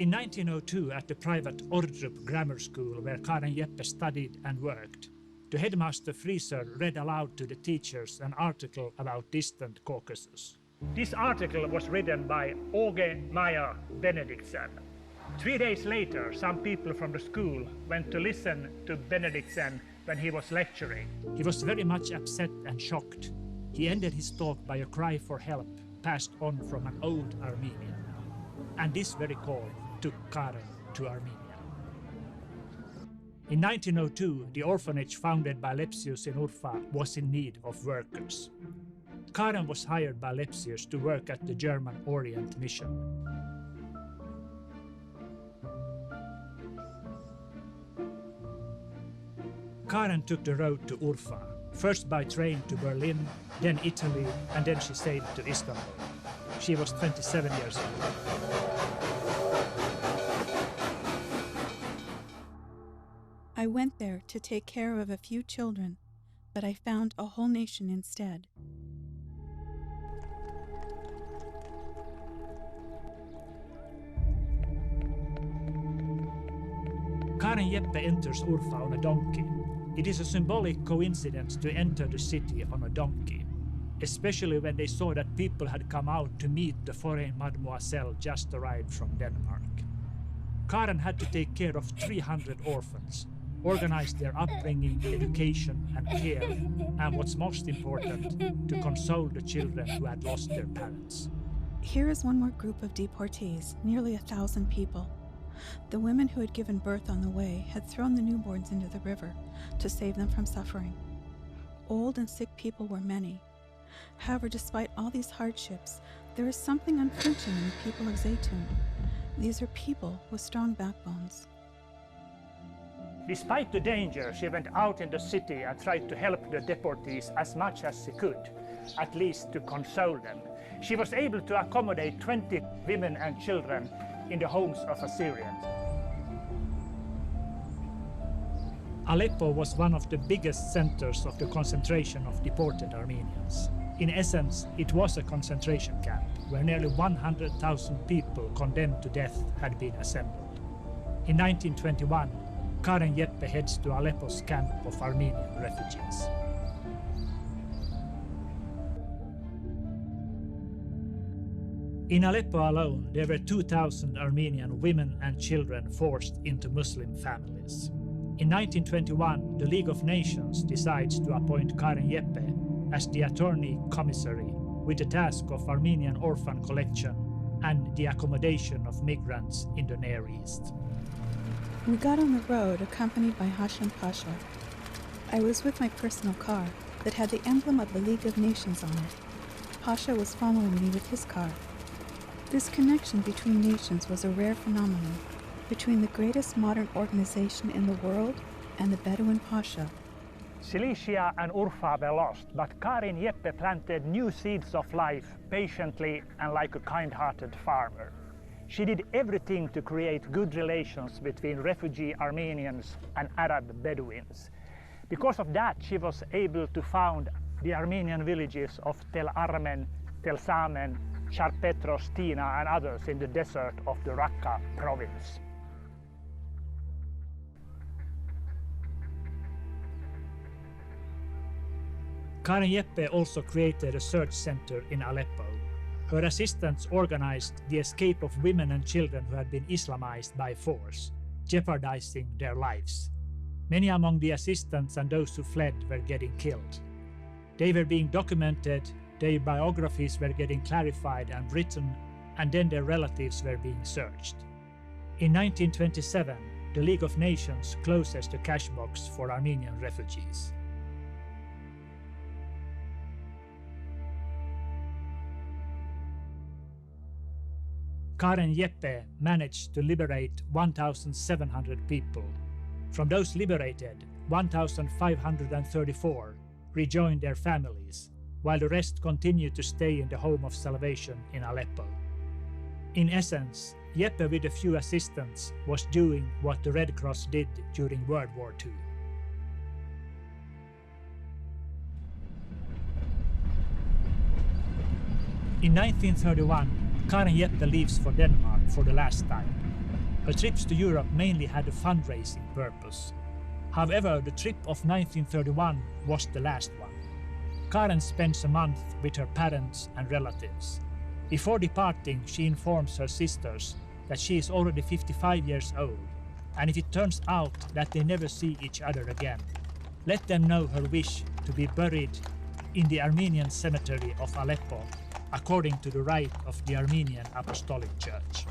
In 1902, at the private Ordrup grammar school where Karен Eppe studied and worked, the headmaster Frieser read aloud to the teachers an article about distant Caucasus. This article was written by Åge Maja Benediksen. 3 days later, some people from the school went to listen to Benediksen when he was lecturing. He was very much upset and shocked. He ended his talk by a cry for help passed on from an old Armenian. And this very call took Karen to Armenia. In 1902, the orphanage founded by Lepsius in Urfa was in need of workers. Karen was hired by Lepsius to work at the German Orient Mission. Karen took the road to Urfa, first by train to Berlin, then Italy, and then she sailed to Istanbul. She was 27 years old. I went there to take care of a few children, but I found a whole nation instead. Karen Eppe enters Urfa on a donkey. It is a symbolic coincidence to enter the city on a donkey, especially when they saw that people had come out to meet the foreign mademoiselle just arrived from Denmark. Karen had to take care of 300 orphans, organize their upbringing, education and care, and what's most important, to console the children who had lost their parents. Here is one more group of deportees, nearly 1,000 people. The women who had given birth on the way had thrown the newborns into the river to save them from suffering. Old and sick people were many. However, despite all these hardships, there is something unflinching in the people of Zeytun. These are people with strong backbones. Despite the danger, she went out in the city and tried to help the deportees as much as she could, at least to console them. She was able to accommodate 20 women and children in the homes of Assyrians. Aleppo was one of the biggest centers of the concentration of deported Armenians. In essence, it was a concentration camp where nearly 100,000 people condemned to death had been assembled. In 1921, Karen Eppe heads to Aleppo's camp of Armenian refugees. In Aleppo alone, there were 2,000 Armenian women and children forced into Muslim families. In 1921, the League of Nations decides to appoint Karen Eppe as the Attorney Commissary with the task of Armenian orphan collection and the accommodation of migrants in the Near East. We got on the road accompanied by Hashem Pasha. I was with my personal car that had the emblem of the League of Nations on it. Pasha was following me with his car. This connection between nations was a rare phenomenon, between the greatest modern organization in the world and the Bedouin Pasha. Cilicia and Urfa were lost, but Karen Eppe planted new seeds of life patiently and like a kind-hearted farmer. She did everything to create good relations between refugee Armenians and Arab Bedouins. Because of that, she was able to found the Armenian villages of Tel Armen, Tel Samen, Charpetros, Tina and others in the desert of the Raqqa province. Karen Eppe also created a search center in Aleppo. Her assistants organized the escape of women and children who had been Islamized by force, jeopardizing their lives. Many among the assistants and those who fled were getting killed. They were being documented, their biographies were getting clarified and written, and then their relatives were being searched. In 1927, the League of Nations closes the cash box for Armenian refugees. Karen Eppe managed to liberate 1,700 people. From those liberated, 1,534 rejoined their families, while the rest continued to stay in the home of salvation in Aleppo. In essence, Eppe with a few assistants was doing what the Red Cross did during World War II. In 1931, Karen Eppe leaves for Denmark for the last time. Her trips to Europe mainly had a fundraising purpose. However, the trip of 1931 was the last one. Karen spends a month with her parents and relatives. Before departing, she informs her sisters that she is already 55 years old, and if it turns out that they never see each other again, let them know her wish to be buried in the Armenian cemetery of Aleppo, according to the rite of the Armenian Apostolic Church.